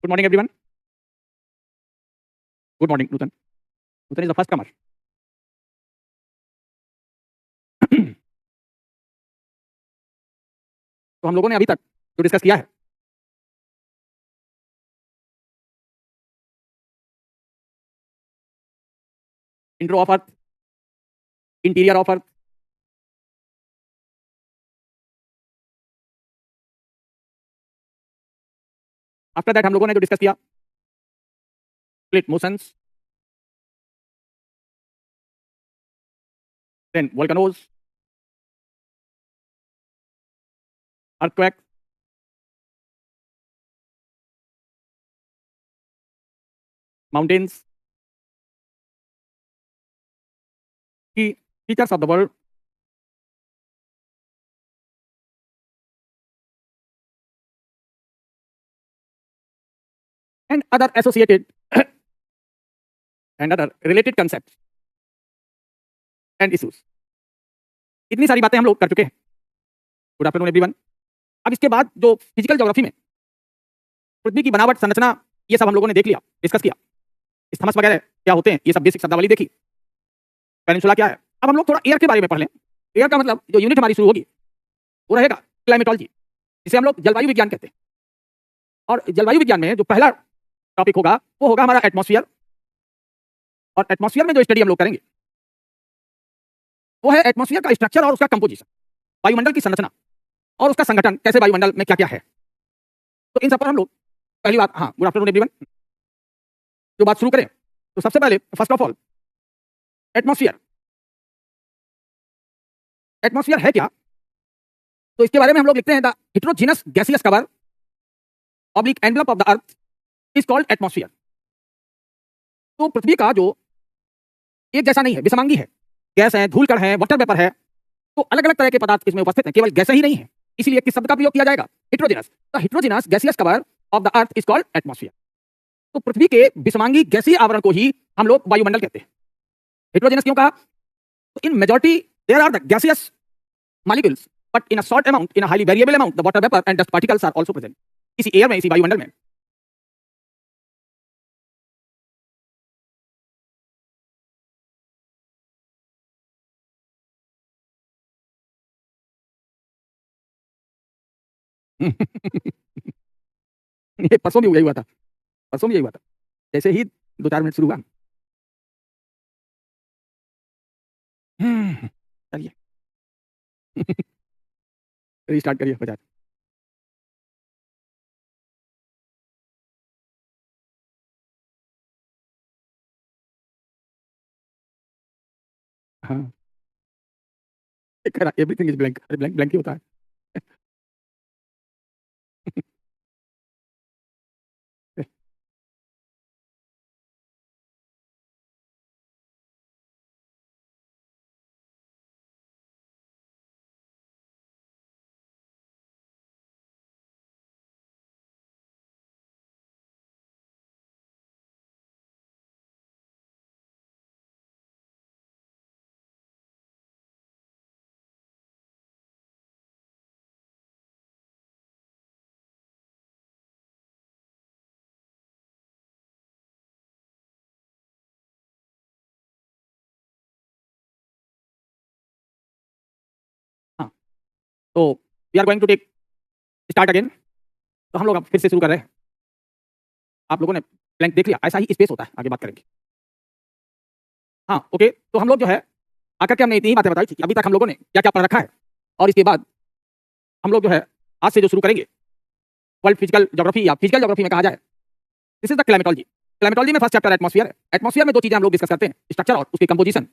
Good morning, everyone. Good morning, Nutan. Nutan is the first comer. तो हम लोगों ने अभी तक जो डिस्कस किया है intro of earth, interior of earth, after that हम लोगों ने जो डिस्कस किया split motions, then volcanoes, earthquake, mountains की features of the world, and other associated and other related concepts and issues. इतनी सारी बातें हम लोग कर चुके हैं. Good afternoon everyone. अब इसके बाद जो फिजिकल ज्योग्राफी में पृथ्वी की बनावट, संरचना, ये सब हम लोगों ने देख लिया, डिस्कस किया. स्थमस वगैरह क्या होते हैं, ये सब बेसिक शब्दावली देखी. पेनिनसुला क्या है. अब हम लोग थोड़ा एयर के बारे में पढ़ लें. एयर का मतलब जो यूनिट हमारी शुरू होगी वो रहेगा क्लाइमेटोलॉजी, जिसे हम लोग जलवायु विज्ञान कहते हैं. और जलवायु विज्ञान में जो पहला टॉपिक होगा वो होगा हमारा एटमॉस्फेयर. और एटमॉस्फेयर में जो स्टडी हम लोग करेंगे वो है एटमॉस्फेयर का स्ट्रक्चर और उसका कंपोजिशन, वायुमंडल की संरचना और उसका संगठन, कैसे वायुमंडल में क्या क्या है. तो इन सब पर हम लोग पहली बात, हाँ गुड आफ्टरनून एवरीवन, जो बात शुरू करें तो सबसे पहले first of all atmosphere. Atmosphere है क्या, तो इसके बारे में हम लोग लिखते हैं the heterogeneous gaseous cover oblique envelope of the earth is called atmosphere. तो पृथ्वी का जो एक जैसा नहीं है, विषमांगी है, गैस है, धूलकण है, वाटर वेपर है, तो अलग अलग तरह के पदार्थ इसमें उपस्थित हैं, केवल गैस ही नहीं है. इसलिए किस शब्द का प्रयोग किया जाएगा, heterogeneous. The heterogeneous gaseous cover of the earth is called atmosphere. तो पृथ्वी के विषमांगी गैसीय आवरण को ही हम लोग वायुमंडल कहते हैं. हेटेरोजेनस क्यों कहा, तो in majority there are the gaseous molecules but in a short amount, in a highly variable amount the water vapour and dust particles are also present. इसी एयर में, इसी वायुमंडल में ये परसों भी यही हुआ था. परसों भी यही हुआ था, जैसे ही 2-4 मिनट शुरू हुआ. चलिए रिस्टार्ट करिए बजाज. हाँ एवरीथिंग इज ब्लैंक. अरे ब्लैंक ब्लैंक ही होता है. हाँ तो we are going to take start again. तो हम लोग अब फिर से शुरू कर रहे हैं. आप लोगों ने ब्लैंक देख लिया, ऐसा ही स्पेस होता है, आगे बात करेंगे. हाँ ओके. तो हम लोग जो है आकर के हमने इतनी ही बातें बताई थी कि अभी तक हम लोगों ने क्या क्या पढ़ रखा है. और इसके बाद हम लोग जो है आज से जो शुरू करेंगे वर्ल्ड फिजिकल ज्योग्राफी, या फिजिकल ज्योग्राफी में कहा जाए, this is the climatology. Climatology में फर्स्ट चैप्टर एटमॉस्फेयर है. एटमॉस्फेयर में दो चीजें हम लोग डिस्कस करते हैं, स्ट्रक्चर और उसकी कंपोजिशन.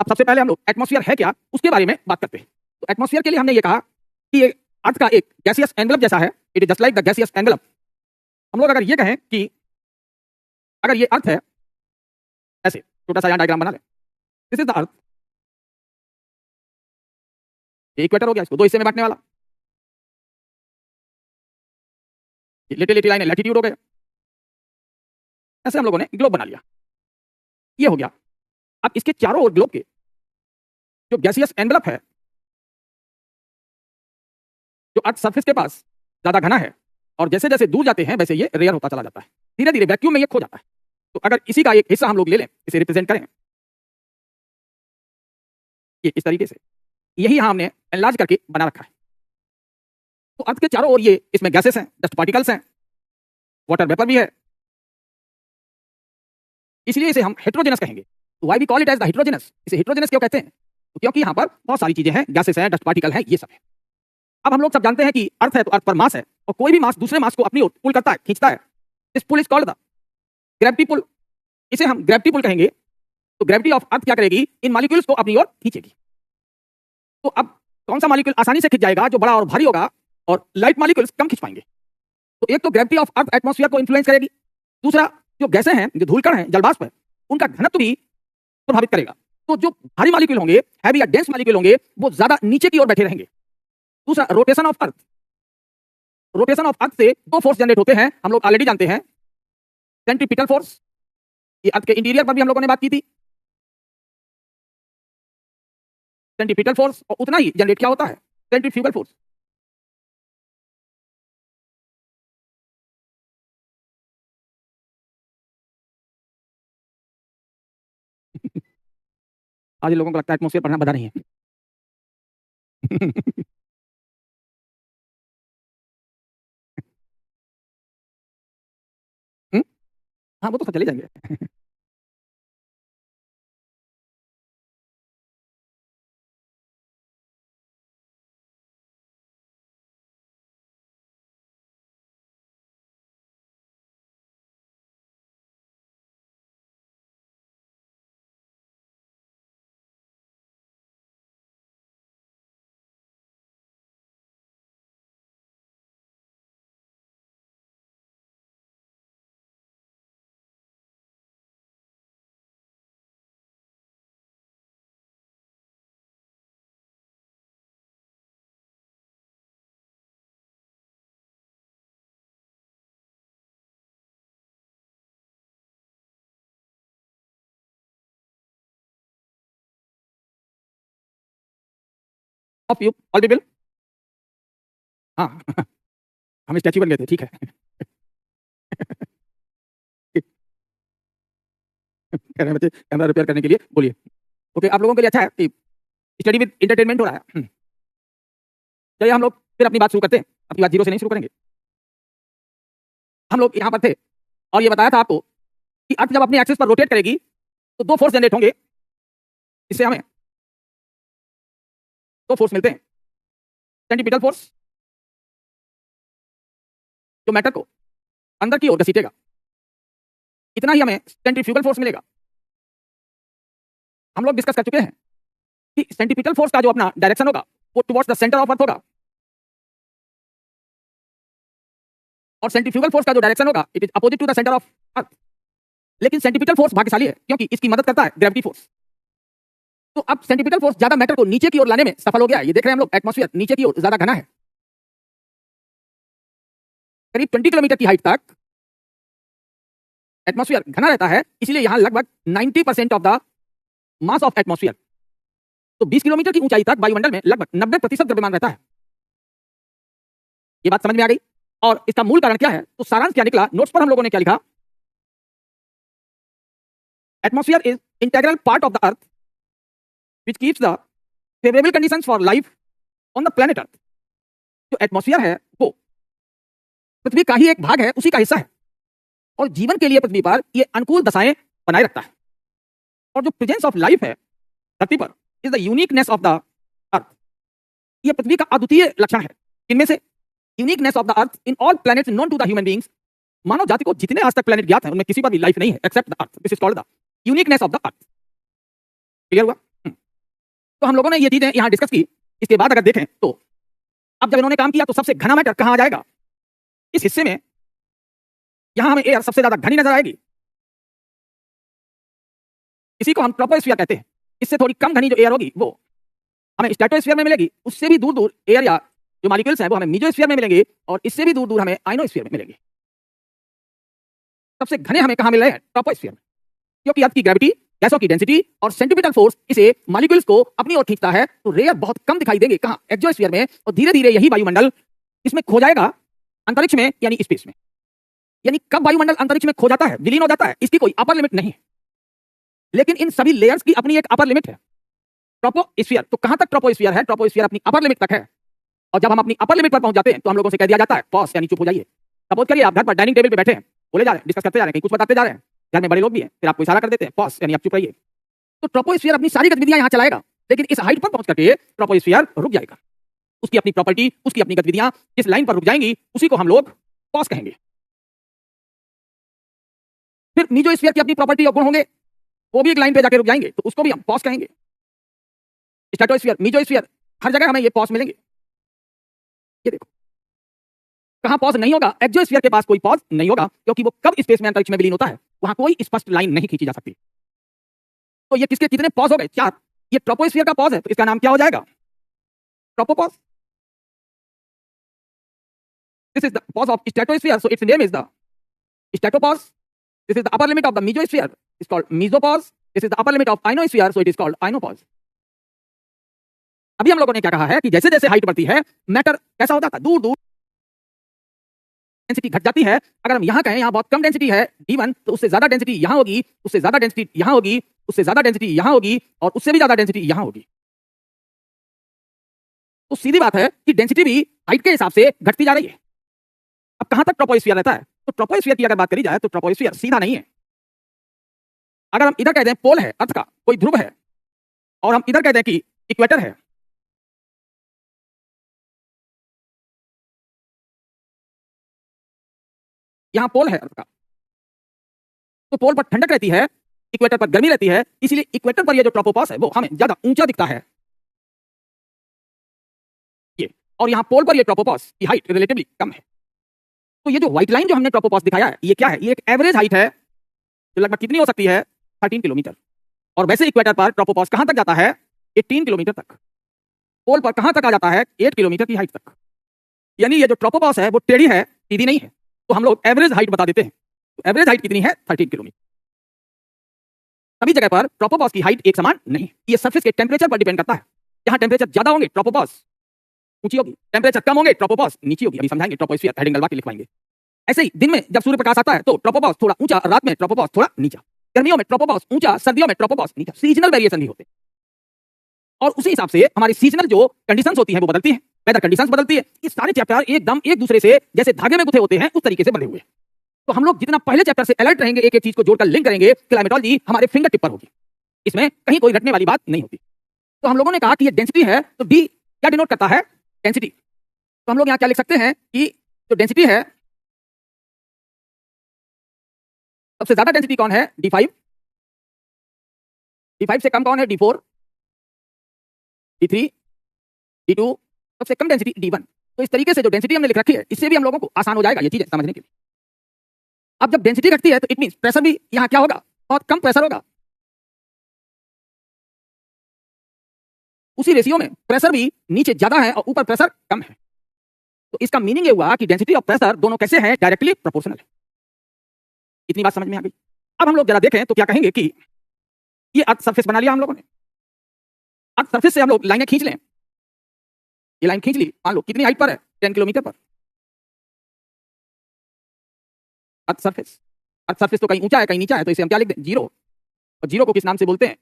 अब सबसे पहले हम लोग एटमॉस्फेयर है क्या उसके बारे में बात करते हैं. तो एटमॉस्फेयर के लिए हमने ये कहा कि ये अर्थ का एक गैसियस एनवेलप जैसा है. It is just like the gaseous envelope. हम लोग अगर ये कहें कि अगर ये अर्थ है, ऐसे छोटा सा यहाँ डायग्राम बना लें, दिस इज द अर्थ. ये इक्वेटर हो गया, इसको दो हिस्से में बांटने वाला. ये लिटिल लिटिल लाइन लैटिट्यूड हो गया. ऐसे हम लोगों ने ग्लोब बना लिया. ये हो गया. अब इसके चारों ओर ग्लोब के जो गैसियस एनवेलप है, जो अर्थ सरफेस के पास ज्यादा घना है, और जैसे जैसे दूर जाते हैं वैसे ये रेयर होता चला जाता है, धीरे धीरे वैक्यूम में ये खो जाता है। तो अगर इसी का एक हिस्सा हम लोग ले लें, इसे रिप्रेजेंट करें ये इस तरीके से, यही यहां हमने एनलार्ज करके बना रखा है। तो अर्थ के चारों ओर ये इसमें गैसेस हैं, डस्ट पार्टिकल्स हैं, वाटर वेपर भी है, इसलिए इसे हम हेट्रोजेनस कहेंगे। तो why we call it as the heterogeneous, इसे हेट्रोजेनस क्यों कहते हैं? तो क्योंकि यहां पर बहुत सारी चीजें हैं, गैसेस हैं, डस्ट पार्टिकल हैं, ये सब है। अब हम लोग सब जानते हैं कि अर्थ है तो अर्थ पर मास है, और कोई भी मास दूसरे मास को अपनी ओर पुल करता है, खींचता है। This pull is called the gravity pull, इसे हम ग्रेविटी पुल कहेंगे। तो ग्रेविटी ऑफ अर्थ क्या करेगी? इन मॉलिक्यूल्स को अपनी ओर खींचेगी। तो अब कौन सा मॉलिक्यूल आसानी से खिंच जाएगा? जो बड़ा और भारी होगा, और लाइट मॉलिक्यूल्स कम खिंच पाएंगे। तो एक तो ग्रेविटी ऑफ अर्थ एटमॉस्फेयर को इन्फ्लुएंस करेगी, दूसरा जो गैसें हैं, जो धूलकण हैं, जलवाष्प है, उनका घनत्व भी प्रभावित करेगा। तो जो भारी मॉलिक्यूल होंगे, हैवी या डेंस मॉलिक्यूल होंगे, वो ज्यादा नीचे की ओर बैठे रहेंगे। दूसरा rotation of earth, rotation of earth से दो फोर्स जनरेट होते हैं, हम लोग ऑलरेडी जानते हैं। सेंट्रीपिटल फोर्स, ये अर्थ के इंटीरियर पर भी हम लोगों ने बात की थी। सेंट्रीपिटल फोर्स, और उतना ही जनरेट क्या होता है? Centrifugal force. आज लोगों को लगता है एटमॉस्फेयर पढ़ना बता नहीं है। हाँ, वो तो सब चले जाएंगे। ऑफ यू ऑल पीपल, हाँ। हम स्टैच्यू बन गए थे, ठीक है। कह रहे हैं बच्चे कैमरा रिपेयर करने के लिए, बोलिए। ओके, आप लोगों के लिए अच्छा है कि स्टडी विद एंटरटेनमेंट हो रहा है। चलिए हम लोग फिर अपनी बात शुरू करते हैं। अपनी बात जीरो से नहीं शुरू करेंगे। हम लोग यहां पर थे और ये बताया था आपको कि अर्थ जब अपने एक्सिस पर रोटेट करेगी तो दो फोर्स जनरेट होंगे, इससे हमें दो फोर्स मिलते हैं। सेंट्रीपिटल फोर्स, जो मैटर को अंदर की ओर घसीटेगा, इतना ही हमें सेंट्रीफ्यूगल फोर्स मिलेगा। हम लोग डिस्कस कर चुके हैं कि सेंट्रीपिटल फोर्स का जो अपना डायरेक्शन होगा वो towards the centre of earth होगा, और सेंट्रीफ्यूगल फोर्स का जो डायरेक्शन होगा it is opposite to the centre of earth. लेकिन सेंट्रीपिटल फोर्स भाग्यशाली है क्योंकि इसकी मदद करता है ग्रेविटी फोर्स। तो अब सेंट्रीपिटल फोर्स ज्यादा मैटर को नीचे की ओर लाने में सफल हो गया है। ये देख रहे हैं हम लोग, एटमॉस्फेयर नीचे की ओर ज्यादा घना है, करीब 20 किलोमीटर की हाइट तक एटमॉस्फेयर घना रहता है। इसलिए यहां लगभग 90% of the mass of atmosphere, तो 20 किलोमीटर की ऊंचाई तक वायुमंडल में लगभग 90% द्रव्यमान रहता है। ये बात समझ में आ गई? और इसका मूल कारण क्या है? तो सारांश क्या निकला? नोट्स पर हम लोगों ने क्या लिखा? Atmosphere is integral part of the earth which keeps the favorable conditions for life on the planet Earth। जो एटमॉस्फेयर है वो पृथ्वी का ही एक भाग है, उसी का हिस्सा है, और जीवन के लिए पृथ्वी पर ये अनुकूल दशाएं बनाए रखता है। और जो प्रेजेंस ऑफ लाइफ है धरती पर is the uniqueness of the earth, ये पृथ्वी का अद्वितीय लक्षण है। इनमें से uniqueness of the earth in all planets known to the human beings, मानव जाति को जितने आज तक प्लैनेट ज्ञात हैं उनमें किसी पर भी लाइफ नहीं है except the earth. This is called the uniqueness of the earth. Clear हुआ? तो हम लोगों ने ये चीजें यहां डिस्कस की। इसके बाद अगर देखें तो अब जब इन्होंने काम किया तो सबसे घना मैटर कहां आ जाएगा? इस हिस्से में यहां हमें एयर सबसे ज्यादा घनी नजर आएगी, इसी को हम ट्रोपोस्फियर कहते हैं। इससे थोड़ी कम घनी जो एयर होगी वो हमें स्ट्रेटोस्फियर में मिलेगी, उससे भी दूर दूर एयर या जो मॉलिक्यूल्स हैं वो हमें मेसोस्फियर में मिलेंगे, और इससे भी दूर दूर हमें आयनोस्फियर में मिलेंगे। सबसे घने हमें कहां मिल रहे हैं? ट्रोपोस्फियर में, क्योंकि अर्थ की ग्रेविटी, गैसों की डेंसिटी और सेंट्रीपिटल फोर्स इसे मॉलिक्यूल्स को अपनी ओर खींचता है। तो रेयर बहुत कम दिखाई देंगे, कहां? एक्सोस्फीयर में, और धीरे धीरे यही वायुमंडल इसमें खो जाएगा अंतरिक्ष में यानी स्पेस में, यानी कब वायुमंडल अंतरिक्ष में खो जाता है, विलीन हो जाता है, इसकी कोई अपर लिमिट नहीं है। लेकिन इन सभी लेयर्स की अपनी एक अपर लिमिट है, ट्रोपोस्फियर। तो कहां तक ट्रोपोस्फियर है? ट्रोपोस्फियर अपनी अपर लिमिट तक है। और जब हम अपनी अपर लिमिट पर पहुंच जाते हैं तो हम लोगों से कह दिया जाता है पॉज, यानी चुप हो जाइए। सपोज करिए आप घर पर डाइनिंग टेबल पे बैठे हैं, बोले जा रहे हैं, डिस्कस करते जा रहे हैं, कुछ बताते जा रहे हैं, घर में बड़े लोग भी हैं, फिर आपको इशारा कर देते हैं पॉज, यानी आप चुप रहिए। तो ट्रोपोस्फियर अपनी सारी गतिविधियां यहां चलाएगा, लेकिन इस हाइट पर पहुंच करके ट्रोपोस्फियर रुक जाएगा। उसकी अपनी प्रॉपर्टी, उसकी अपनी गतिविधियां जिस लाइन पर रुक जाएंगी उसी को हम लोग पॉज कहेंगे। फिर मीजोस्फीयर की अपनी प्रॉपर्टी और गुण होंगे, वो भी एक लाइन पे जाके रुक जाएंगे, तो उसको भी हम पॉज कहेंगे। स्ट्रेटोस्फीयर, मीजोस्फीयर, हर जगह हमें ये पॉज मिलेंगे। ये देखो कहां पॉज नहीं होगा, एक्सोस्फीयर के पास कोई पॉज नहीं होगा, क्योंकि वो कब स्पेस में अंतरिक्ष में विलीन होता है, वहां कोई स्पष्ट लाइन नहीं खींची जा सकती। तो ये किसके कितने पॉज हो गए? 4। ये ट्रोपोस्फियर का पॉज है, तो इसका नाम क्या हो जाएगा? Tropopause. This is the pause of stratosphere, so its name is the stratopause. This is the upper limit of the mesosphere, it's called mesopause. This is the upper limit of ionosphere, so it is called ionopause. अभी हम लोगों ने क्या कहा है कि जैसे जैसे हाइट बढ़ती है मैटर कैसा हो जाता है, दूर दूर डेंसिटी घट जाती है। अगर हम यहां कहें यहां बहुत कम डेंसिटी है D1, तो उससे ज्यादा डेंसिटी यहां होगी, उससे ज्यादा डेंसिटी यहां होगी, उससे ज्यादा डेंसिटी यहां होगी, और उससे भी ज्यादा डेंसिटी यहां होगी। तो सीधी बात है कि डेंसिटी भी हाइट के हिसाब से घटती जा रही है। अब कहां तक ट्रोपोस्फियर रहता है? तो ट्रोपोस्फियर की अगर बात करी जाए तो ट्रोपोस्फियर सीधा नहीं है। अगर हम इधर कहते हैं पोल है अर्थ का, कोई ध्रुव है, और हम इधर कहते हैं कि इक्वेटर है, यहां पोल है अर्थ का, तो पोल पर ठंडक रहती है, इक्वेटर पर गर्मी रहती है, इसलिए इक्वेटर पर ये जो ट्रोपोपॉज है वो हमें ज्यादा ऊंचा दिखता है ये, और यहां पोल पर ये ट्रोपोपॉज की हाइट रिलेटिवली कम है। तो ये जो व्हाइट लाइन जो हमने ट्रोपोपॉज दिखाया है, ये क्या है? ये एक एवरेज हाइट है जो लगभग कितनी हो सकती है? 13 किलोमीटर। और वैसे इक्वेटर पर ट्रोपोपॉज कहां तक जाता है? 18 किलोमीटर तक। पोल पर कहां तक आ जाता है? 8 किलोमीटर की हाइट तक। यानी ये जो ट्रोपोपॉज है वो टेढ़ी है, सीधी नहीं है। तो हम लोग एवरेज हाइट बता देते हैं। तो एवरेज हाइट कितनी है? 13 किलोमीटर। सभी जगह पर ट्रोपोपॉज की हाइट एक समान नहीं, ये सरफेस के टेंपरेचर पर डिपेंड करता है। जहां टेंपरेचर ज्यादा होंगे ट्रोपोपॉज ऊंची होगी, टेंपरेचर कम होंगे ट्रोपोपॉज नीची होगी। अभी समझाएंगे, ट्रोपोस्फियर हेडिंग डलवा के लिखवाएंगे। ऐसे ही दिन में जब सूर्य प्रकाश आता है तो ट्रोपोपॉज थोड़ा ऊंचा, रात में ट्रोपोपॉज थोड़ा नीचा, गर्मियों में ट्रोपोपॉज ऊंचा, सर्दियों में ट्रोपोपॉज नीचा। सीजनल वेरिएशन भी होते हैं, और उसी हिसाब से हमारी सीजनल जो कंडीशंस होती हैं वो बदलती हैं, वेदर कंडीशंस बदलती है। ये सारे चैप्टर एकदम एक दूसरे से जैसे धागे में गुथे होते हैं उस तरीके से बने हुए हैं। तो हम लोग जितना पहले चैप्टर से अलर्ट रहेंगे, एक एक चीज को जोड़कर लिंक करेंगे, क्लाइमेटोलॉजी हमारे फिंगर टिप पर होगी, इसमें कहीं कोई रटने वाली बात नहीं होती। तो हम लोगों ने कहा कि ये डेंसिटी है, तो डी क्या डिनोट करता है? डेंसिटी। तो हम लोग यहाँ क्या लिख सकते हैं कि जो डेंसिटी है, सबसे ज्यादा डेंसिटी कौन है? D5। D5 से कम कौन है? D4, D3, D2, सबसे कम डेंसिटी D1। तो इस तरीके से जो डेंसिटी हमने लिख रखी है, इससे भी हम लोगों को आसान हो जाएगा ये चीजें समझने के लिए। अब जब डेंसिटी घटती है तो इट मींस प्रेशर भी यहाँ क्या होगा? बहुत कम प्रेशर होगा। उसी रेशियो में प्रेशर भी नीचे ज्यादा है और ऊपर प्रेशर कम है। तो इसका मीनिंग ये हुआ कि डेंसिटी और प्रेशर दोनों कैसे हैं? डायरेक्टली प्रोपोर्शनल है। इतनी बात समझ में आ गई? अब हम लोग जरा देखें तो क्या कहेंगे कि ये अर्थ सरफेस बना लिया हम लोगों ने। अर्थ सरफेस से हम लोग लाइनें खींच लें, ये लाइन खींच ली, मान लो कितनी हाइट पर है? 10 किलोमीटर पर। अर्थ सरफेस तो कहीं ऊंचा है कहीं नीचा है, तो इसे हम क्या लिख दें? 0। और 0 को किस नाम से बोलते हैं?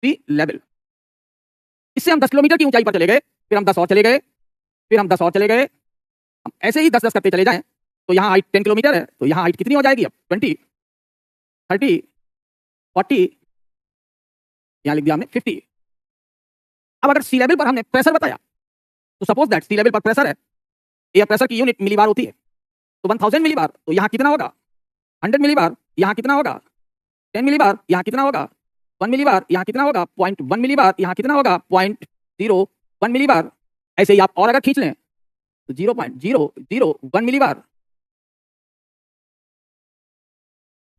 सी लेवल। इससे हम 10 किलोमीटर की ऊंचाई पर चले गए, फिर हम 10 और चले गए, फिर हम 10 और चले गए। हम ऐसे ही 10-10 करते चले जाएं तो यहाँ हाइट 10 किलोमीटर है, तो यहाँ हाइट कितनी हो जाएगी? अब 20, 30, 40, यहाँ लिख दिया हमने 50। अब अगर सी लेवल पर हमने प्रेशर बताया, तो सपोज दैट सी लेवल पर प्रेशर है, एयर प्रेशर की यूनिट मिलीबार होती है, तो 1000 मिलीबार, तो यहाँ कितना होगा? 100 मिलीबार, यहाँ कितना होगा? 10 मिलीबार, यहाँ कितना होगा? 1 मिलीबार, यहाँ कितना होगा? 0.1 मिलीबार, यहाँ कितना होगा? 0.01 मिलीबार। ऐसे ही आप और अगर खींच लें तो 0.001 मिलीबार।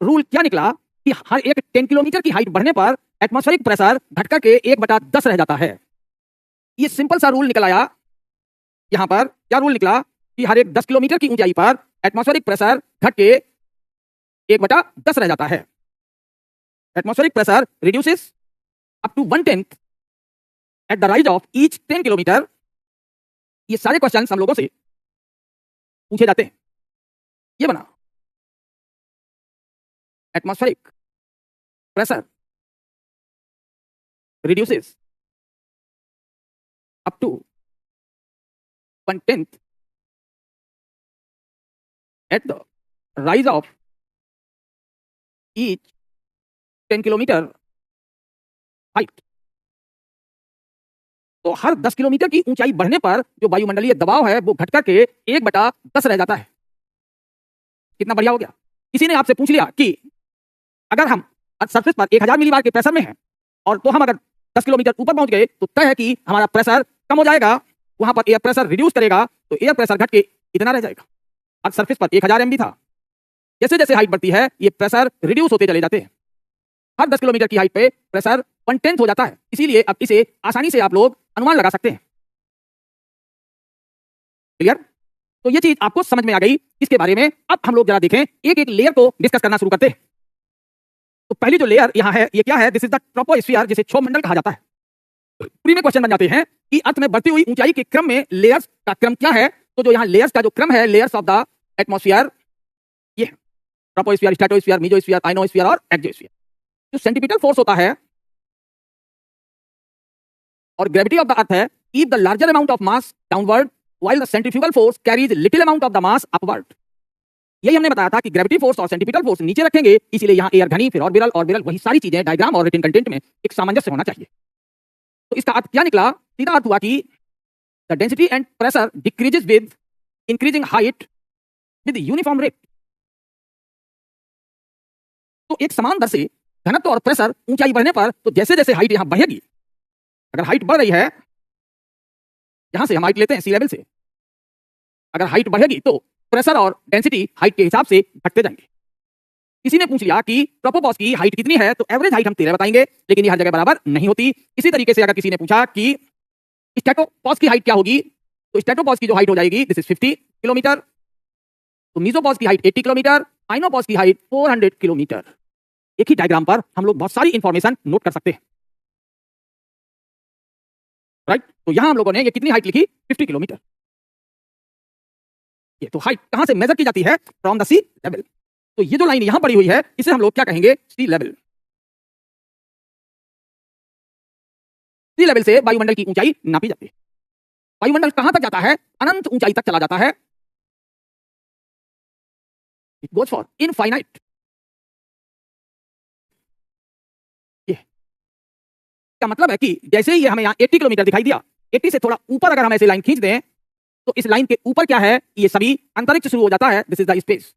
रूल क्या निकला कि हर एक 10 किलोमीटर की हाइट बढ़ने पर एटमॉस्फेरिक प्रेशर घटकर के 1/10 रह जाता है। ये सिंपल सा रूल निकल आया। यहां पर क्या रूल निकला कि हर एक 10 किलोमीटर की ऊंचाई पर एटमॉस्फेरिक प्रेशर घट के 1/10 रह जाता है। Atmospheric pressure reduces up to 1/10 at the rise of each 10 kilometre. ये सारे क्वेश्चंस हम लोगों से पूछे जाते हैं। ये बना atmospheric pressure reduces up to 1/10 at the rise of each 10 kilometre height. तो हर 10 किलोमीटर की ऊंचाई बढ़ने पर जो वायुमंडलीय दबाव है वो घटकर के 1/10 रह जाता है। कितना बढ़िया हो गया। किसी ने आपसे पूछ लिया कि अगर हम सरफेस पर 1000 मिलीबार के प्रेशर में हैं और तो हम अगर 10 किलोमीटर ऊपर पहुंच गए तो तय है कि हमारा प्रेशर कम हो जाएगा, वहां पर एयर प्रेशर रिड्यूस करेगा तो एयर प्रेशर घट के इतना रह जाएगा। अब सरफेस पर 1000 एमबी था, जैसे जैसे हाइट बढ़ती है ये प्रेशर रिड्यूस होते चले जाते हैं। हर 10 किलोमीटर की हाइट पे प्रेशर 1/10 हो जाता है। इसीलिए अब इसे आसानी से आप लोग अनुमान लगा सकते हैं। क्लियर? तो ये चीज आपको समझ में आ गई। इसके बारे में अब हम लोग जरा देखें, एक एक लेयर को डिस्कस करना शुरू करते हैं। तो पहली जो लेयर यहां है ये क्या है? दिस इज द ट्रोपोस्फियर, जिसे क्षोभ मंडल कहा जाता है। पूरी में क्वेश्चन बन जाते हैं कि अर्थ में बढ़ती हुई ऊंचाई के क्रम में लेयर्स का क्रम क्या है। तो जो यहां लेयर्स का जो क्रम है, लेयर्स ऑफ द एटमॉस्फेयर, ये है ट्रोपोस्फियर, स्ट्रेटोस्फियर, मेसोस्फियर, आयनोस्फियर और एक्सोस्फियर। जो सेंटीपिटल फोर्स होता है और ग्रेविटी ऑफ द अर्थ है, keep the larger amount of mass downward while the centrifugal force carries little amount of the mass upward. यही हमने बताया था कि ग्रेविटी फोर्स और सेंटीपिटल फोर्स नीचे रखेंगे, इसीलिए यहां एयर घनी, फिर ऑर्बिटल, वही सारी चीजें डायग्राम और रिटन कंटेंट में एक सामंजस्य होना चाहिए। तो इसका अर्थ क्या निकला? सीधा अर्थ हुआ कि the density and pressure decreases with increasing height with uniform rate. तो एक समान दर से घनत्व और प्रेशर ऊंचाई बढ़ने पर, तो जैसे जैसे हाइट यहां बढ़ेगी, अगर हाइट बढ़ रही है, यहां से हम हाइट लेते हैं सी लेवल से, अगर हाइट बढ़ेगी तो प्रेशर और डेंसिटी हाइट के हिसाब से घटते जाएंगे। किसी ने पूछ लिया कि ट्रोपोपॉज की हाइट कितनी है, तो एवरेज हाइट हम 13 बताएंगे, लेकिन ये हर जगह बराबर नहीं होती। इसी तरीके से अगर किसी ने पूछा कि स्ट्रेटोपॉज की हाइट क्या होगी, तो स्ट्रेटोपॉज की जो हाइट हो जाएगी दिस इज 50 किलोमीटर, तो मीसोपॉज की हाइट 80 किलोमीटर, आइनोपॉज की हाइट 400 किलोमीटर। एक ही डायग्राम पर हम लोग बहुत सारी इंफॉर्मेशन नोट कर सकते हैं, राइट। तो यहां हम लोगों ने ये कितनी हाइट लिखी? 50 किलोमीटर। ये तो हाइट कहां से मेजर की जाती है? From the sea level. तो ये जो लाइन यहां पड़ी हुई है इसे हम लोग क्या कहेंगे? सी लेवल। सी लेवल से वायुमंडल की ऊंचाई नापी जाती है। वायुमंडल कहां तक जाता है? अनंत ऊंचाई तक चला जाता है। It goes for infinite. ये क्या मतलब है कि जैसे ही ये हमें यहां 80 किलोमीटर दिखाई दिया, 80 से थोड़ा ऊपर अगर हम ऐसे लाइन खींच दें तो इस लाइन के ऊपर क्या है? ये सभी अंतरिक्ष शुरू हो जाता है। This is the space.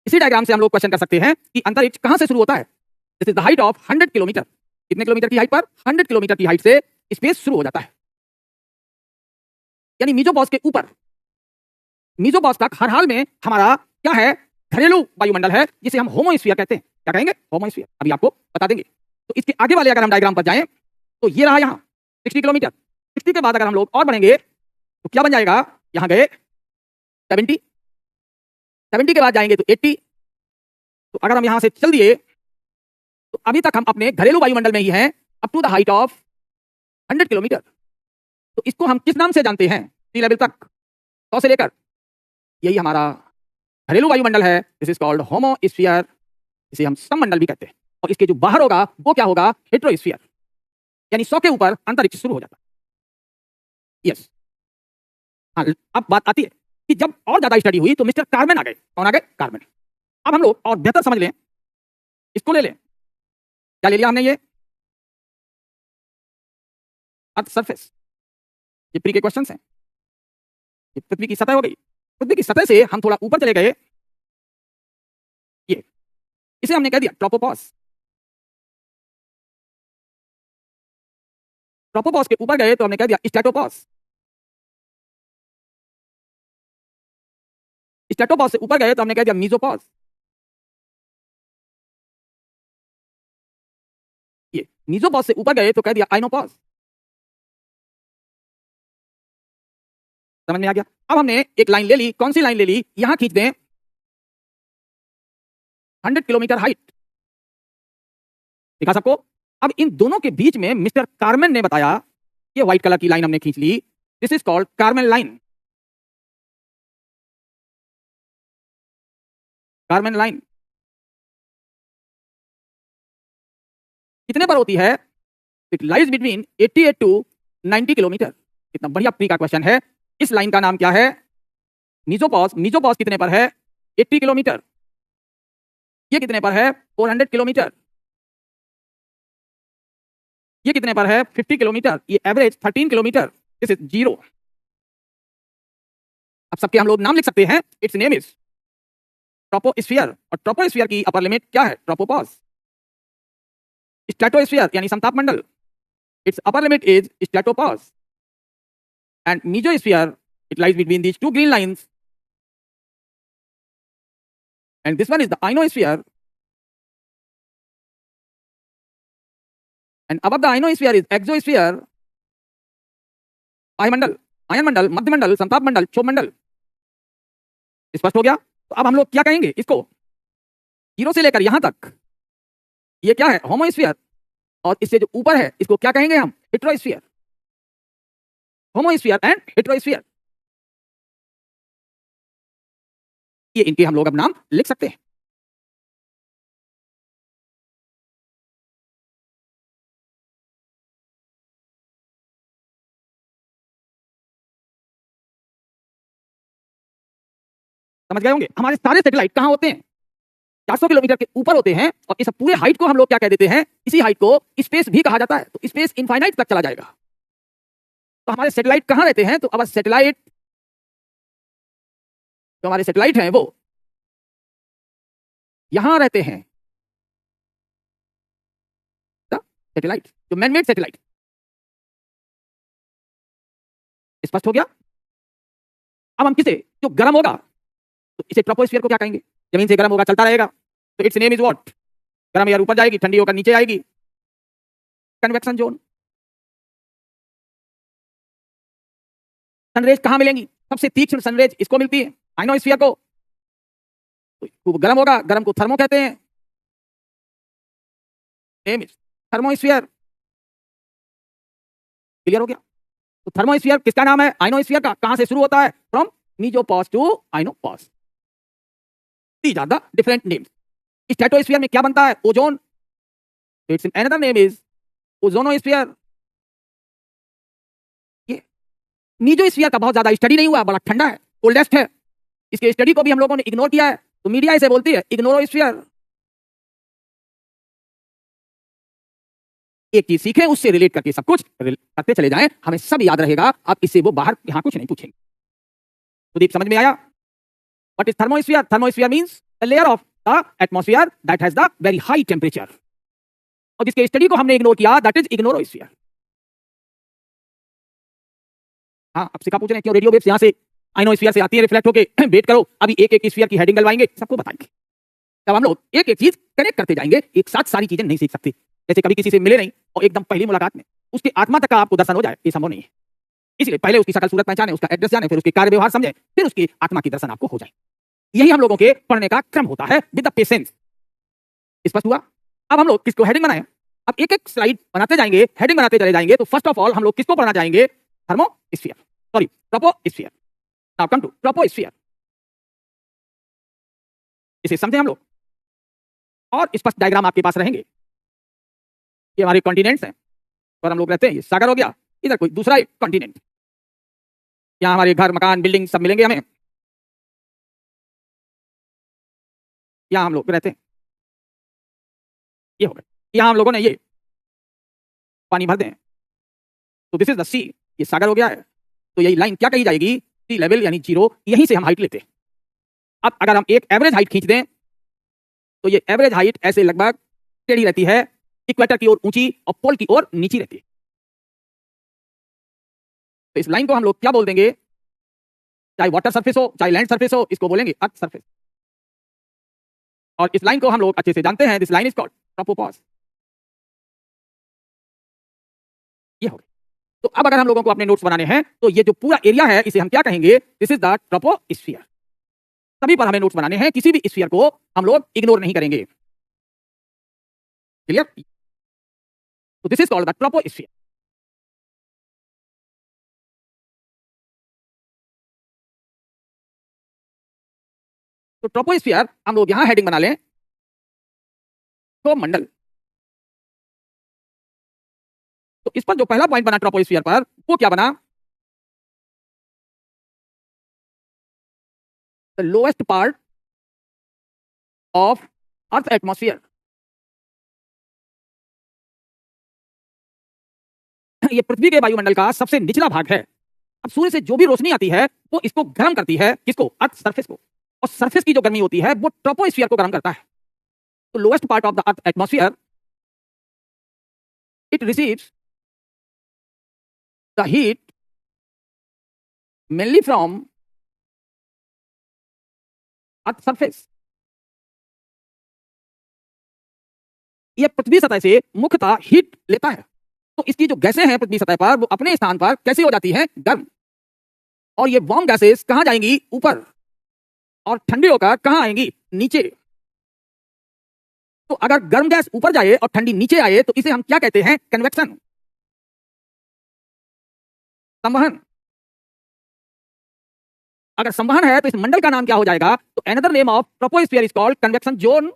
इसी डायग्राम से हम लोग क्वेश्चन कर सकते हैं कि अंतरिक्ष कहां से शुरू होता है? This is the height of 100 kilometre. कितने किलोमीटर की हाइट पर? 100 किलोमीटर की हाइट से स्पेस शुरू हो जाता है। यानी मीसोपॉज के ऊपर, मीसोपॉज तक हर हाल में हमारा क्या है? घरेलू वायुमंडल है, जिसे हम होमोस्फीयर कहते हैं। क्या कहेंगे? होमोस्फीयर। अभी आपको बता देंगे। तो इसके आगे वाले अगर हम डायग्राम पर जाएं तो ये रहा यहां 60 किलोमीटर। 60 के बाद अगर हम लोग और बढ़ेंगे तो क्या बन जाएगा? यहां गए 70, 70 के बाद जाएंगे तो 80। तो अगर हम यहां से चल दिए तो अभी तक हम अपने घरेलू वायुमंडल में ही हैं, up to the height of 100 kilometre. तो इसको हम किस नाम से जानते हैं? सी लेवल तक 100 से लेकर, यही हमारा घरेलू वायुमंडल है। दिस इज कॉल्ड होमोस्फीयर, इसे हम सममंडल भी कहते हैं। और इसके जो बाहर होगा वो क्या होगा? हेट्रोस्फीयर। यानी 100 के ऊपर अंतरिक्ष शुरू हो जाता है। यस। हाँ, अब बात आती है कि जब और ज्यादा स्टडी हुई तो मिस्टर कार्बन आ गए। कौन आ गए? कार्बन। अब हम लोग और बेहतर समझ लें, इसको ले लें। क्या ले लिया हमने? ये अर्थ सरफेस, ये प्री के क्वेश्चंस हैं। ये पृथ्वी की सतह हो गई। पृथ्वी की सतह से हम थोड़ा ऊपर चले गए, ये इसे हमने कह दिया ट्रोपोपॉज। ट्रोपोपॉज के ऊपर गए तो हमने कह दिया स्ट्रेटोपॉज। स्ट्रेटोपॉज से ऊपर गए तो हमने कह दिया मीसोपॉज। ये मीसोपॉज से ऊपर गए तो कह दिया आइनोपॉज। समझ में आ गया? अब हमने एक लाइन ले ली। कौन सी लाइन ले ली? यहां खींच दें 100 किलोमीटर हाइट। दिखा सबको? अब इन दोनों के बीच में मिस्टर कार्बन ने बताया, ये व्हाइट कलर की लाइन हमने खींच ली, this is called Karman line. Karman line कितने पर होती है? It lies between 88 to 90 kilometre. कितना बढ़िया प्री का क्वेश्चन है। इस लाइन का नाम क्या है? मीजोपॉज। मीजोपॉज कितने पर है? 80 किलोमीटर। ये कितने पर है? 400 किलोमीटर। ये कितने पर है? 50 किलोमीटर। ये average 13 kilometre. This is zero. अब सबके हम लोग नाम लिख सकते हैं। Its name is troposphere. और ट्रोपोस्फियर की अपर लिमिट क्या है? ट्रोपोपॉज। स्ट्रेटोस्फियर यानी समताप मंडल, its upper limit is stratopause. And mesosphere, it lies between these two green lines, and this one is the ionosphere, and above the ionosphere is exosphere, वायुमंडल, ion मंडल, मध्य मंडल, संताप मंडल, क्षोभ मंडल। स्पष्ट हो गया? तो अब हम लोग क्या कहेंगे इसको? जीरो से लेकर यहां तक ये क्या है? होमोस्फीयर। और इससे जो ऊपर है इसको क्या कहेंगे हम? हेट्रोस्फीयर। होमोस्फीयर एंड हेट्रोस्फीयर, ये इनके हम लोग अब नाम लिख सकते हैं। समझ गए होंगे? हमारे सारे सैटेलाइट कहां होते हैं? 400 किलोमीटर के ऊपर होते हैं। और इस पूरे हाइट को हम लोग क्या कह देते हैं? इसी हाइट को स्पेस भी कहा जाता है। तो स्पेस इनफाइनाइट तक चला जाएगा। तो हमारे सैटेलाइट कहां रहते हैं? तो अब सैटेलाइट, जो हमारे सैटेलाइट हैं वो यहां रहते हैं। सैटेलाइट, जो मैनमेड सैटेलाइट। स्पष्ट हो गया? अब हम किसे, जो गर्म होगा, तो इसे ट्रोपोस्फियर को क्या कहेंगे? जमीन से गर्म होगा, चलता रहेगा, तो इट्स नेम इज व्हाट? गर्म एयर ऊपर जाएगी, ठंडी होकर नीचे आएगी। Convection zone. सनरेज कहां मिलेंगी? सबसे तीक्ष्ण सनरेज इसको मिलती है, आइनोस्फीयर को। तो गर्म होगा, गर्म को थर्मो कहते हैं। Name is thermosphere. क्लियर हो गया? तो थर्मोस्फीयर किसका नाम है? आइनोस्फीयर का। कहां से शुरू होता है? From mesopause to ionopause. These are the different names. Stratosphere में क्या बनता है? Ozone. Its another name is ozonosphere. ये मीजोस्फीयर का बहुत ज्यादा स्टडी नहीं हुआ, बड़ा ठंडा है, कोल्डेस्ट है। इसके स्टडी को भी हम लोगों ने इग्नोर किया है, तो मीडिया इसे बोलती है इग्नोरोस्फीयर। एक चीज सीखें, उससे रिलेट करके सब कुछ करते चले जाएं, हमें सब याद रहेगा। अब इससे वो बाहर यहां कुछ नहीं पूछेंगे। तो दीप समझ में आया? What is thermosphere? Thermosphere means the layer of the atmosphere that has the very high temperature. और जिसके स्टडी को हमने इग्नोर किया, दैट इज इग्नोरोस्फीयर। हाँ, अब सिखा पूछ रहे हैं क्यों रेडियो वेव्स यहां से आइनोस्फीयर से आती है, रिफ्लेक्ट होके। वेट करो, अभी एक एक स्फीयर की हेडिंग डलवाएंगे, सबको बताएंगे। तब हम लोग एक एक चीज कनेक्ट करते जाएंगे। एक साथ सारी चीजें नहीं सीख सकते। जैसे कभी किसी से मिले नहीं और एकदम पहली मुलाकात में उसकी आत्मा तक का आपको दर्शन हो जाए, ये संभव नहीं है। इसलिए पहले उसकी शकल सूरत पहचाने, उसका एड्रेस जाने, फिर उसके कार्य व्यवहार समझे, फिर उसकी आत्मा की दर्शन आपको हो जाए। यही हम लोगों के पढ़ने का क्रम होता है, विद द पेशेंस। स्पष्ट हुआ? अब हम लोग किसको हेडिंग बनाएं? अब एक एक स्लाइड बनाते जाएंगे, हेडिंग बनाते चले जाएंगे। तो फर्स्ट ऑफ ऑल हम लोग किसको पढ़ना चाहेंगे? Thermosphere, sorry troposphere. Now come to troposphere. इसे समझे हम लोग, और स्पष्ट डायग्राम आपके पास रहेंगे। ये हमारे कॉन्टिनेंट्स हैं और हम लोग रहते हैं। ये सागर हो गया, इधर कोई दूसरा एक कॉन्टिनेंट। यहाँ हमारे घर, मकान, बिल्डिंग सब मिलेंगे हमें। यहाँ हम लोग रहते हैं। ये हो गया। यहाँ हम लोगों ने ये पानी भर दें, तो दिस इज द सी। ये सागर हो गया है। तो यही लाइन क्या कही जाएगी? सी लेवल यानी जीरो। यहीं से हम हाइट लेते हैं। अब अगर हम एक एवरेज हाइट खींच दें, तो ये एवरेज हाइट ऐसे लगभग टेढ़ी रहती है, इक्वेटर की ओर ऊंची और पोल की ओर नीची रहती है। तो इस लाइन को हम लोग क्या बोल देंगे? चाहे वाटर सरफेस हो, चाहे लैंड सरफेस हो, इसको बोलेंगे अर्थ सरफेस। और इस लाइन को हम लोग अच्छे से जानते हैं। This line is called tropopause. ये हो गया। तो अब अगर हम लोगों को अपने नोट्स बनाने हैं, तो ये जो पूरा एरिया है, इसे हम क्या कहेंगे? This is the troposphere. सभी पर हमें नोट्स बनाने हैं, किसी भी स्फीयर को हम लोग इग्नोर नहीं करेंगे। क्लियर? तो this is called the troposphere. तो ट्रोपोस्फियर हम लोग यहां हेडिंग बना लें तो मंडल। तो इस पर जो पहला पॉइंट बना ट्रोपोस्फियर पर वो क्या बना? The lowest part of earth atmosphere. ये पृथ्वी के वायुमंडल का सबसे निचला भाग है। अब सूर्य से जो भी रोशनी आती है वो इसको गर्म करती है, किसको? अर्थ सरफेस को। और सरफेस की जो गर्मी होती है वो ट्रोपोस्फियर को गर्म करता है। तो lowest part of the earth atmosphere it receives the heat mainly from earth surface. यह पृथ्वी सतह से मुख्यतः हीट लेता है। तो इसकी जो गैसें हैं पृथ्वी सतह पर वो अपने स्थान पर कैसे हो जाती हैं? गर्म। और ये वार्म गैसेस कहां जाएंगी? ऊपर। और ठंडी होकर कहां आएंगी? नीचे। तो अगर गर्म गैस ऊपर जाए और ठंडी नीचे आए तो इसे हम क्या कहते हैं? कन्वेक्शन, संवहन। अगर संवहन है तो इस मंडल का नाम क्या हो जाएगा? तो another name of troposphere is called convection zone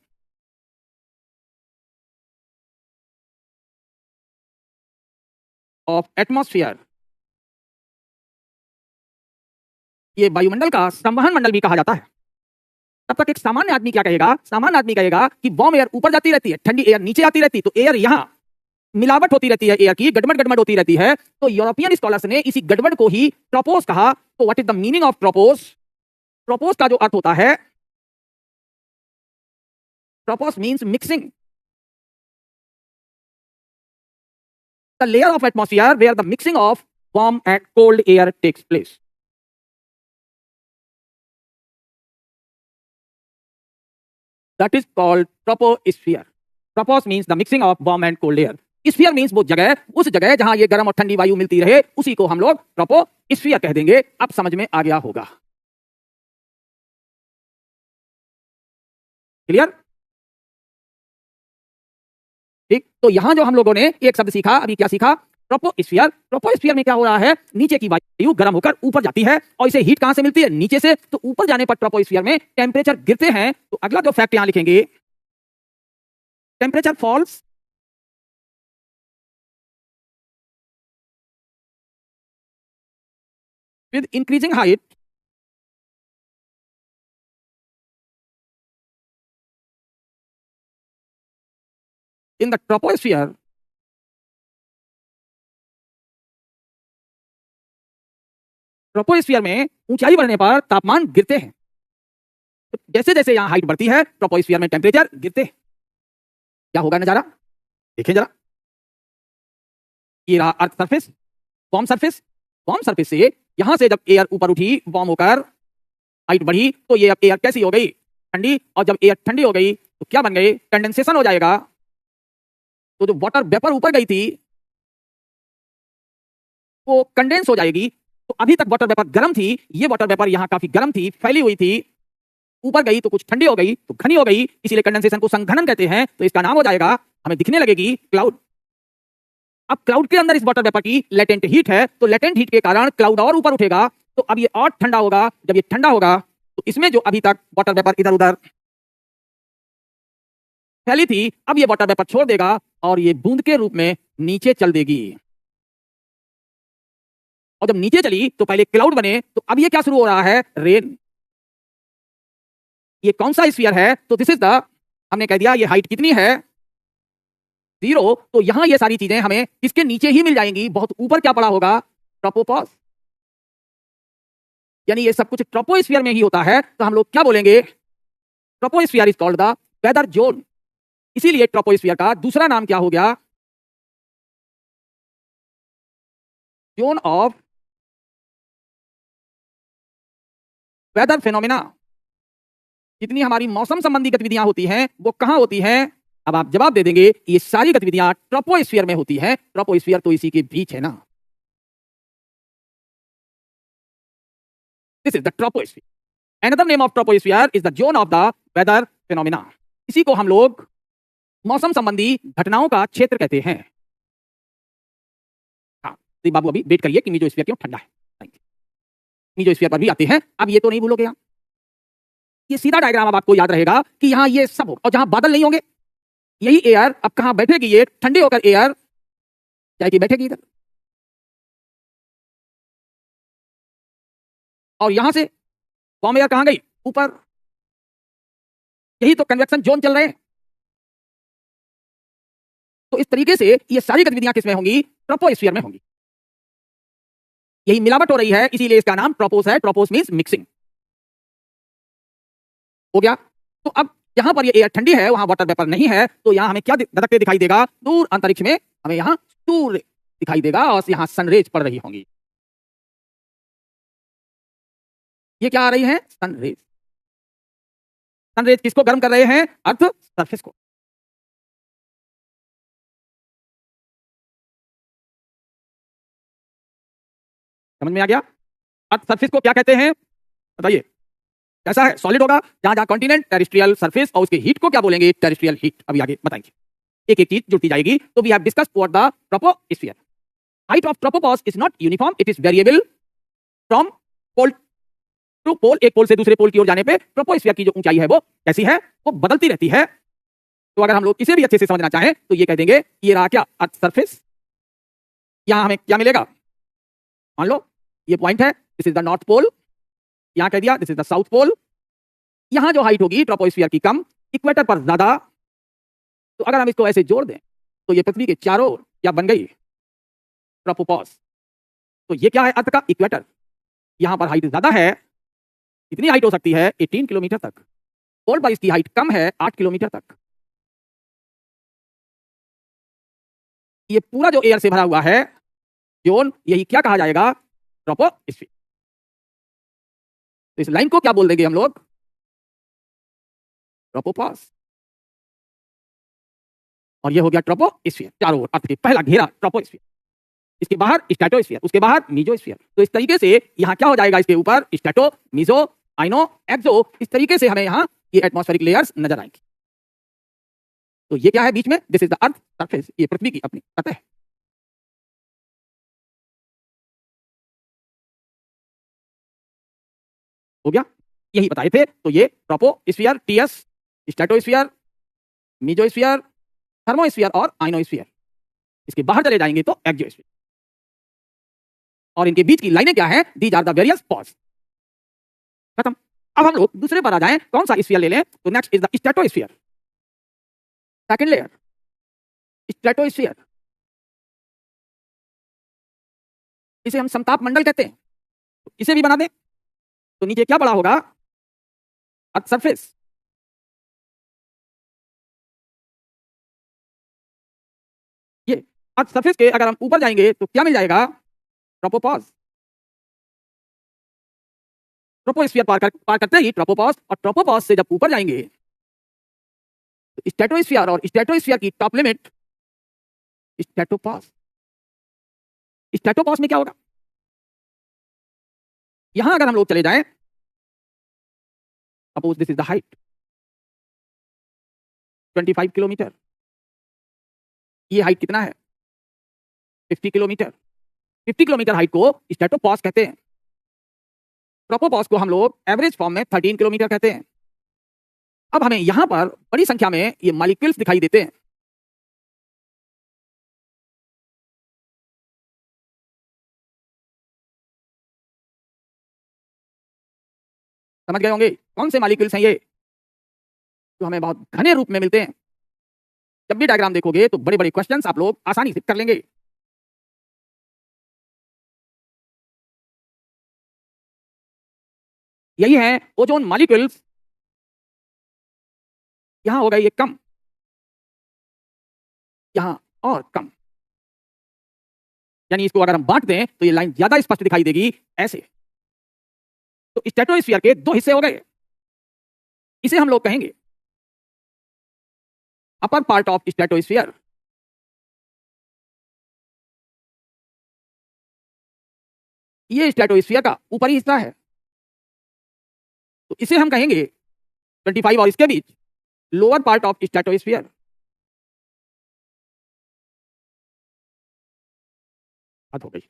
of atmosphere. ये वायुमंडल का संवहन मंडल भी कहा जाता है। तब तक एक सामान्य आदमी क्या कहेगा? सामान्य आदमी कहेगा कि वार्म एयर ऊपर जाती रहती है, ठंडी एयर नीचे आती रहती है, तो एयर यहां मिलावट होती रहती है, एयर की गड़बड़ गड़बड़ होती रहती है। तो यूरोपियन स्कॉलर्स ने इसी गड़बड़ को ही ट्रोपोस कहा। तो what is the meaning of tropos? Tropos का जो अर्थ होता है, tropos means mixing, the layer of atmosphere where the mixing of warm and cold air takes place. That is called troposphere. Tropos means the mixing of warm and cold air. Sphere means वो जगह, उस जगह जहां ये गर्म और ठंडी वायु मिलती रहे, उसी को हम लोग ट्रोपोस्फियर कह देंगे। अब समझ में आ गया होगा। क्लियर? ठीक। तो यहां जो हम लोगों ने एक शब्द सीखा, अभी क्या सीखा? ट्रोपोस्फियर। ट्रोपोस्फियर में क्या हो रहा है? नीचे की वायु गर्म होकर ऊपर जाती है और इसे हीट कहां से मिलती है? नीचे से। तो ऊपर जाने पर ट्रोपोस्फियर में टेम्परेचर गिरते हैं। तो अगला जो फैक्ट यहां लिखेंगे, temperature falls with increasing height in the troposphere. Troposphere में ऊंचाई बढ़ने पर तापमान गिरते हैं। तो जैसे जैसे यहां हाइट बढ़ती है ट्रोपोस्फियर में टेम्परेचर गिरते हैं। क्या होगा नजारा? देखें जरा। ये रहा earth surface, warm surface. Warm surface से यहां से जब एयर ऊपर उठी, वार्म होकर हाइट बढ़ी, तो ये अब एयर कैसी हो गई? ठंडी। और जब एयर ठंडी हो गई तो क्या बन गई? कंडेंसेशन हो जाएगा। तो जो वाटर वेपर ऊपर गई थी वो कंडेंस हो जाएगी। तो अभी तक वाटर वेपर गर्म थी, ये वाटर वेपर यहां काफी गर्म थी, फैली हुई थी, ऊपर गई तो कुछ ठंडी हो गई, तो घनी हो गई, इसीलिए कंडेंसेशन को संघनन कहते हैं। तो इसका नाम हो जाएगा, हमें दिखने लगेगी क्लाउड। अब क्लाउड के अंदर इस वाटर वेपर की लेटेंट हीट है, तो लेटेंट हीट के कारण क्लाउड और ऊपर उठेगा। तो अब ये और ठंडा होगा। जब ये ठंडा होगा तो इसमें जो अभी तक वाटर वेपर इधर उधर फैली थी, अब ये वाटर वेपर छोड़ देगा और ये बूंद के रूप में नीचे चल देगी। और जब नीचे चली तो पहले क्लाउड बने, तो अब ये क्या शुरू हो रहा है? रेन। ये कौन सा स्फीयर है? तो दिस इज द, हमने कह दिया ये हाइट कितनी है? 0। तो यहां ये सारी चीजें हमें इसके नीचे ही मिल जाएंगी। बहुत ऊपर क्या पड़ा होगा? ट्रोपोपॉज। यानी ये सब कुछ ट्रोपोस्फियर में ही होता है। तो हम लोग क्या बोलेंगे? Troposphere is called the weather zone. इसीलिए ट्रोपोस्फियर का दूसरा नाम क्या हो गया? Zone of weather phenomena. जितनी हमारी मौसम संबंधी गतिविधियां होती हैं वो कहां होती हैं? अब आप जवाब दे देंगे ये सारी गतिविधियां ट्रोपोस्फियर में होती हैं। ट्रोपोस्फियर तो इसी के बीच है ना। This is the troposphere. Another name of troposphere is the zone of the weather phenomena. इसी को हम लोग मौसम संबंधी घटनाओं का क्षेत्र कहते हैं। हाँ तो बाबू अभी वेट करिए कि मीजोस्फीयर क्यों ठंडा है। मीजोस्फीयर पर भी आते हैं। अब ये तो नहीं भूलोगे आप। ये सीधा डायग्राम अब आपको याद रहेगा कि यहां ये सब हो और जहां बादल नहीं होंगे यही एयर अब कहां बैठेगी, ये ठंडी होकर एयर जाएगी बैठेगी इधर, और यहां से वार्म एयर कहां गई, ऊपर। यही तो कन्वेक्शन जोन चल रहे हैं। तो इस तरीके से ये सारी गतिविधियां किसमें होंगी, ट्रोपोस्फियर में होंगी। यही मिलावट हो रही है, इसीलिए इसका नाम ट्रोपोस है। Tropos means mixing. हो गया। तो अब यहां पर ये एयर ठंडी है, वहां वाटर वेपर नहीं है, तो यहां हमें क्या धड़कते दिखाई देगा, दूर अंतरिक्ष में हमें यहां सूर्य दिखाई देगा और यहां सनरेज पड़ रही होंगी। ये क्या आ रही है, सनरेज। सनरेज किसको गर्म कर रहे हैं, अर्थ सरफेस को। समझ में आ गया। अर्थ सरफेस को क्या कहते हैं बताइए, कैसा है, सॉलिड होगा, जहां जहां कॉन्टिनेंट टेरेस्ट्रियल सरफेस, और उसके हीट को क्या बोलेंगे, टेरेस्ट्रियल हीट। अभी आगे बताएंगे, एक एक चीज जुड़ती जाएगी। तो we have discussed what the troposphere. Height of tropopause is not uniform, it is variable from pole to pole. एक पोल से दूसरे पोल की ओर जाने पे ट्रोपोस्फियर की जो ऊंचाई है वो कैसी है, वो बदलती रहती है। तो अगर हम लोग इसे भी अच्छे से समझना चाहें तो ये कह देंगे, ये रहा क्या, अर्थ सरफेस। यहां हमें क्या मिलेगा, मान लो ये पॉइंट है, this is the north pole. यहां कह दिया this is the south pole. यहां जो हाइट होगी ट्रोपोस्फियर की कम, इक्वेटर पर ज्यादा। तो अगर हम इसको ऐसे जोड़ दें तो ये पृथ्वी के चारों ओर क्या बन गई, ट्रोपोपॉज। तो ये क्या है, अर्थ का इक्वेटर। यहां पर हाइट ज्यादा है, कितनी हाइट हो सकती है, 18 किलोमीटर तक। पोल पर इसकी हाइट कम है, 8 किलोमीटर तक। ये पूरा जो एयर से भरा हुआ है जोन, यही क्या कहा जाएगा, ट्रोपोस्फियर। तो इस लाइन को क्या बोल देंगे हम लोग, ट्रोपोपॉज। और ये हो गया ट्रोपोस्फियर, चारों ओर अर्थ के पहला घेरा ट्रोपोस्फियर। इसके बाहर स्ट्रेटोस्फियर, उसके बाहर मीजोस्फियर। तो इस तरीके से यहां क्या हो जाएगा, इसके ऊपर स्ट्रेटो, मीजो, आइनो, एक्सो। इस तरीके से हमें यहां ये एटमॉस्फेरिक लेयर्स नजर आएंगी। तो ये क्या है बीच में, this is the earth surface, ये पृथ्वी की अपनी सतह है। हो गया, यही बताए थे। तो ये troposphere, TS, stratosphere, mesosphere, thermosphere और आइनोस्फियर। इसके बाहर चले जाएंगे तो एक्सोस्फियर। और इनके बीच की लाइनें क्या है, these are the various poles. खत्म। अब हम लोग दूसरे पर आ जाएं, कौन सा स्फीयर ले लें, तो next is the stratosphere. Second layer stratosphere, इसे हम समताप मंडल कहते हैं। तो इसे भी बना दें तो नीचे क्या पड़ा होगा, अर्थ सरफेस। ये अर्थ सरफेस के अगर हम ऊपर जाएंगे तो क्या मिल जाएगा, ट्रोपोपॉज। ट्रोपोस्फियर पार करते ही ट्रोपोपॉज, और ट्रोपोपॉज से जब ऊपर जाएंगे तो स्ट्रेटोस्फियर, और स्ट्रेटोस्फियर की टॉप लिमिट स्ट्रेटोपॉज। स्ट्रेटोपॉज में क्या होगा, यहां अगर हम लोग चले जाएं, suppose this is the height 25 kilometre. ये हाइट कितना है, 50 किलोमीटर। 50 किलोमीटर हाइट को स्ट्रेटोपॉज कहते हैं। ट्रोपोपॉज को हम लोग एवरेज फॉर्म में 13 किलोमीटर कहते हैं। अब हमें यहां पर बड़ी संख्या में ये मॉलिक्यूल्स दिखाई देते हैं। समझ गए होंगे कौन से मॉलिक्यूल्स हैं ये, जो हमें बहुत घने रूप में मिलते हैं। जब भी डायग्राम देखोगे तो बड़े बड़े क्वेश्चंस आप लोग आसानी से कर लेंगे। यही है ओजोन मॉलिक्यूल्स। यहां हो गए ये कम, यहां और कम। यानी इसको अगर हम बांट दें तो ये लाइन ज्यादा स्पष्ट दिखाई देगी ऐसे। तो स्ट्रेटोस्फीयर के दो हिस्से हो गए। इसे हम लोग कहेंगे अपर पार्ट ऑफ स्ट्रेटोस्फीयर। ये स्ट्रेटोस्फीयर का ऊपरी हिस्सा है, तो इसे हम कहेंगे 25 और इसके बीच लोअर पार्ट ऑफ स्ट्रेटोस्फीयर। बात हो गई।